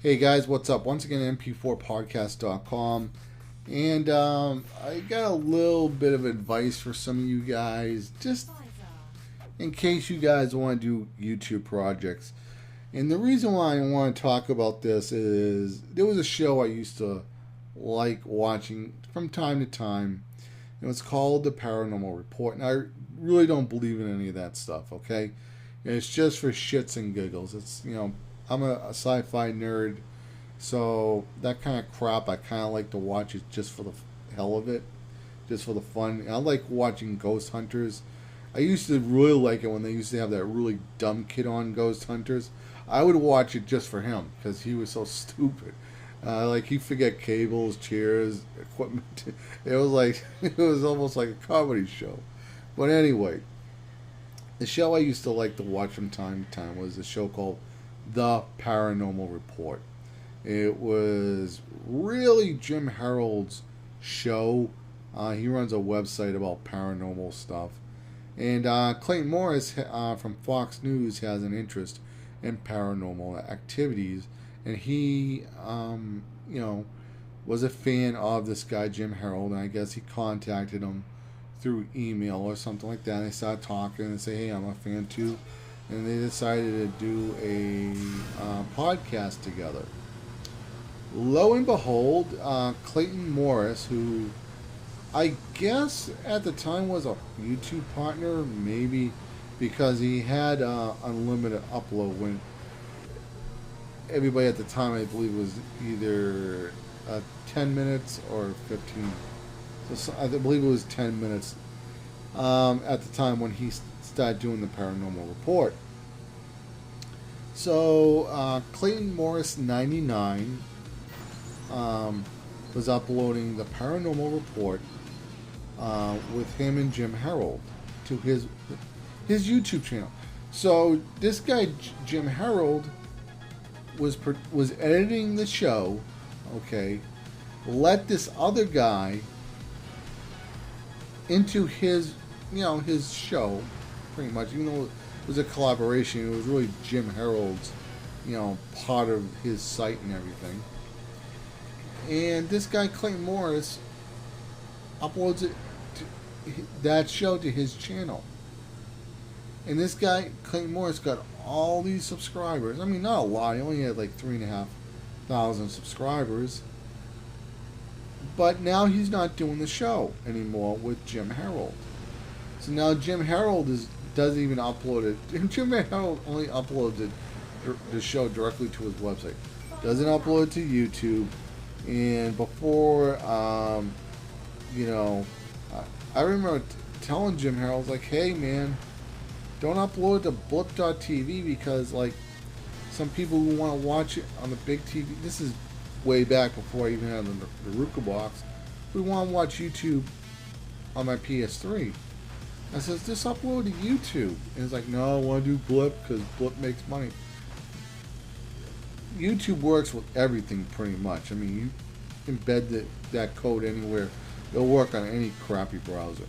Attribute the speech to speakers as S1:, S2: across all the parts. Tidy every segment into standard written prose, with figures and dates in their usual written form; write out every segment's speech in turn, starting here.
S1: Hey guys, what's up? Once again, mp4podcast.com. And I got a little bit of advice for some of you guys, just in case you guys want to do YouTube projects. And the reason why I want to talk about this is there was a show I used to like watching from time to time. It was called The Paranormal Report. And I really don't believe in any of that stuff, okay? And it's just for shits and giggles. I'm a sci-fi nerd, so that kind of crap I kind of like to watch it just for the hell of it, just for the fun. I like watching Ghost Hunters. I used to really like it when they used to have that really dumb kid on Ghost Hunters. I would watch it just for him because he was so stupid. Like he'd forget cables, chairs, equipment. It was almost like a comedy show. But anyway, the show I used to like to watch from time to time was a show called The Paranormal Report. It was really Jim Harold's show. He runs a website about paranormal stuff. And Clayton Morris from Fox News has an interest in paranormal activities. And he, was a fan of this guy, Jim Harold. And I guess he contacted him through email or something like that. And they started talking and say, hey, I'm a fan too. And they decided to do a podcast together. Lo and behold, Clayton Morris, who I guess at the time was a YouTube partner, maybe because he had unlimited upload when everybody at the time, I believe, was either 10 minutes or 15. So I believe it was 10 minutes at the time when he started doing the Paranormal Report. So Clayton Morris 99 was uploading the Paranormal Report with him and Jim Harold to his YouTube channel. So this guy Jim Harold was editing the show. Okay, let this other guy into his show, pretty much. Even though it was a collaboration, it was really Jim Harold's part of his site and everything. And this guy Clayton Morris uploads that show to his channel. And this guy Clayton Morris got all these subscribers. I mean, not a lot. He only had like 3,500 subscribers. But now he's not doing the show anymore with Jim Harold. So now Jim Harold doesn't even upload it. Jim Harold only uploads the show directly to his website. Doesn't upload it to YouTube. And before, I remember telling Jim Harold, like, hey man, don't upload to blip.tv because, like, some people who want to watch it on the big TV, this is way back before I even had the Ruka box, we want to watch YouTube on my PS3. I says, just upload to YouTube. And he's like, no, I want to do Blip because Blip makes money. YouTube works with everything pretty much. I mean, you embed that code anywhere. It'll work on any crappy browser.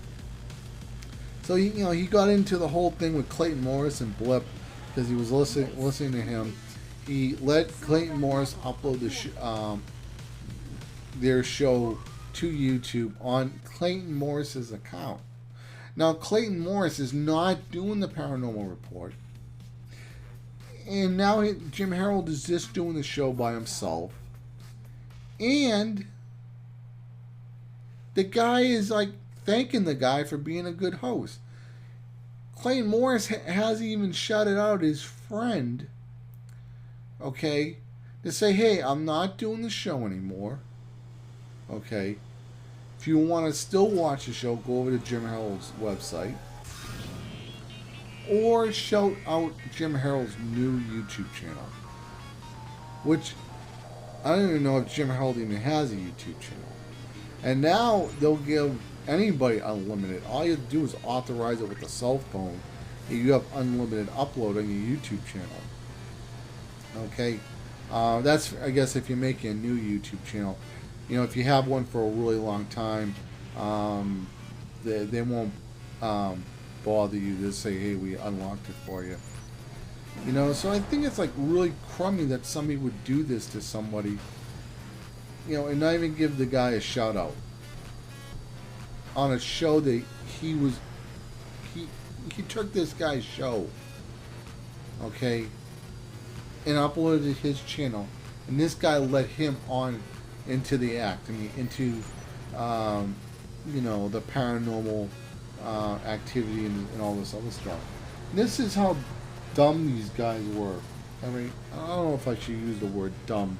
S1: So he got into the whole thing with Clayton Morris and Blip because he was listening to him. He let Clayton Morris upload their show to YouTube on Clayton Morris's account. Now, Clayton Morris is not doing the Paranormal Report. And now Jim Harold is just doing the show by himself. And the guy is like thanking the guy for being a good host. Clayton Morris hasn't even shouted out his friend, okay, to say, hey, I'm not doing the show anymore. Okay. If you want to still watch the show, go over to Jim Harold's website. Or shout out Jim Harold's new YouTube channel. Which, I don't even know if Jim Harold even has a YouTube channel. And now they'll give anybody unlimited. All you have to do is authorize it with a cell phone. And you have unlimited upload on your YouTube channel. Okay? That's, I guess, if you're making a new YouTube channel. If you have one for a really long time, they won't bother you to say, hey, we unlocked it for you. You know, so I think it's like really crummy that somebody would do this to somebody, you know, and not even give the guy a shout out on a show that he was he he took this guy's show, okay, and uploaded it to his channel, and this guy let him on into the act. I mean, into you know, the paranormal activity and all this other stuff. And this is how dumb these guys were. I mean, I don't know if I should use the word dumb,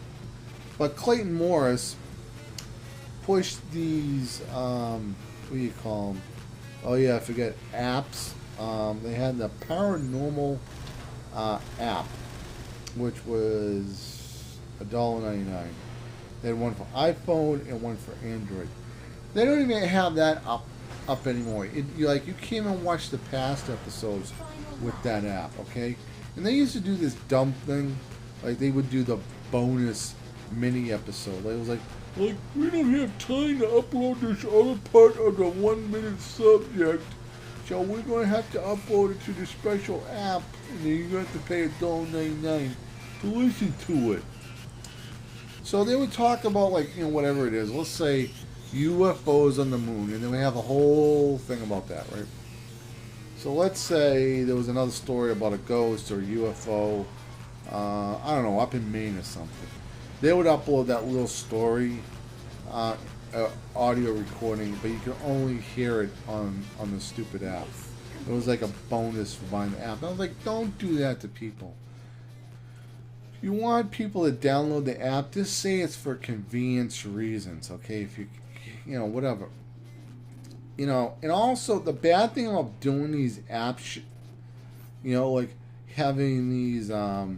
S1: but Clayton Morris pushed these what do you call them? Oh yeah, I forget, apps. They had the paranormal app, which was $1.99. They had one for iPhone and one for Android. They don't even have that up anymore. You can't even watch the past episodes with that app, okay? And they used to do this dumb thing, like they would do the bonus mini episode. It was like we don't have time to upload this other part of the 1 minute subject, so we're going to have to upload it to the special app, and then you're going to have to pay $1.99 to listen to it. So they would talk about, like, you know, whatever it is. Let's say UFOs on the moon, and then we have a whole thing about that, right? So let's say there was another story about a ghost or a UFO, I don't know, up in Maine or something. They would upload that little story, audio recording, but you could only hear it on the stupid app. It was like a bonus behind the app. I was like, don't do that to people. If you want people to download the app, just say it's for convenience reasons, okay? If you know, whatever. You know, and also the bad thing about doing these apps, you know, like having these podcast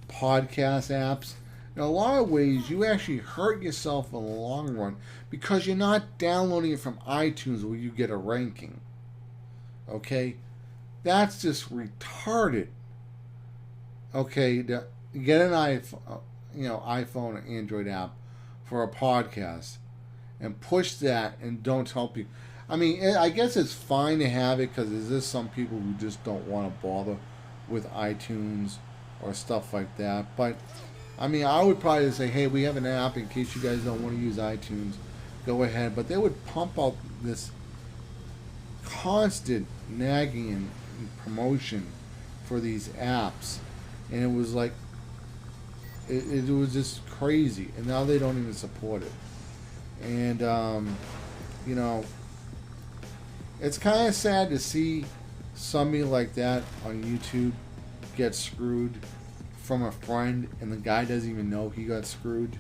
S1: apps, in a lot of ways you actually hurt yourself in the long run because you're not downloading it from iTunes where you get a ranking. Okay? That's just retarded. Okay, get an iPhone or Android app for a podcast and push that, and don't tell people. I mean, I guess it's fine to have it because there's just some people who just don't want to bother with iTunes or stuff like that. But I mean, I would probably say, hey, we have an app in case you guys don't want to use iTunes. Go ahead. But they would pump out this constant nagging and promotion for these apps, and it was like it was just crazy. And now they don't even support it. And you know, it's kind of sad to see somebody like that on YouTube get screwed from a friend, and the guy doesn't even know he got screwed.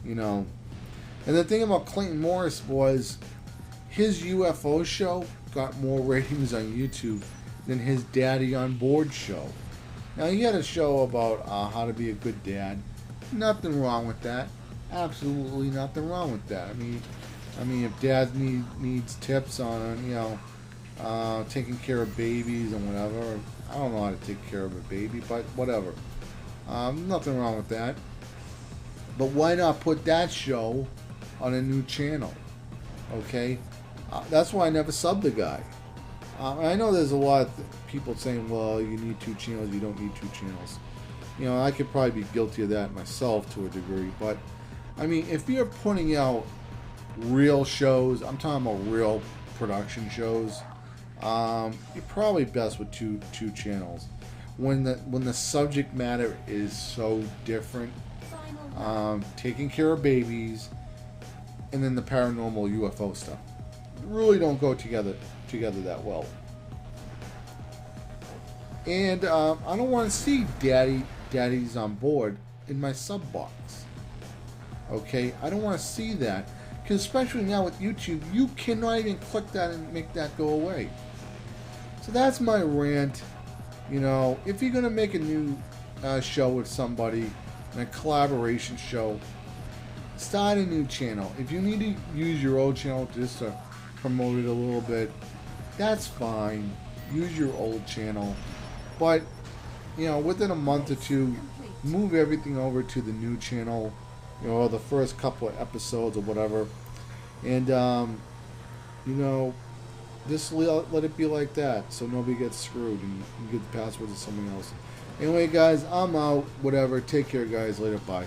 S1: You know, and the thing about Clayton Morris was his UFO show got more ratings on YouTube than his Daddy on Board show. Now, he had a show about how to be a good dad. Nothing wrong with that. Absolutely nothing wrong with that. I mean, if dad needs tips on, you know, taking care of babies and whatever. I don't know how to take care of a baby, but whatever. Nothing wrong with that. But why not put that show on a new channel? Okay? That's why I never subbed the guy. I know there's a lot of people saying, well, you need 2 channels, you don't need 2 channels. You know, I could probably be guilty of that myself to a degree, but I mean, if you're putting out real shows, I'm talking about real production shows, you're probably best with two channels. When the subject matter is so different, taking care of babies, and then the paranormal UFO stuff, really don't go together that well. And I don't want to see daddies on board in my sub box. Okay, I don't want to see that, because especially now with YouTube, you cannot even click that and make that go away. So that's my rant. You know, if you're gonna make a new show with somebody, a collaboration show, start a new channel. If you need to use your old channel just to promote it a little bit, that's fine. Use your old channel, but you know, within a month or two, move everything over to the new channel. You know, the first couple of episodes or whatever, and you know, Just let it be like that, so nobody gets screwed and you get the password to someone else. Anyway, guys, I'm out. Whatever. Take care, guys. Later. Bye.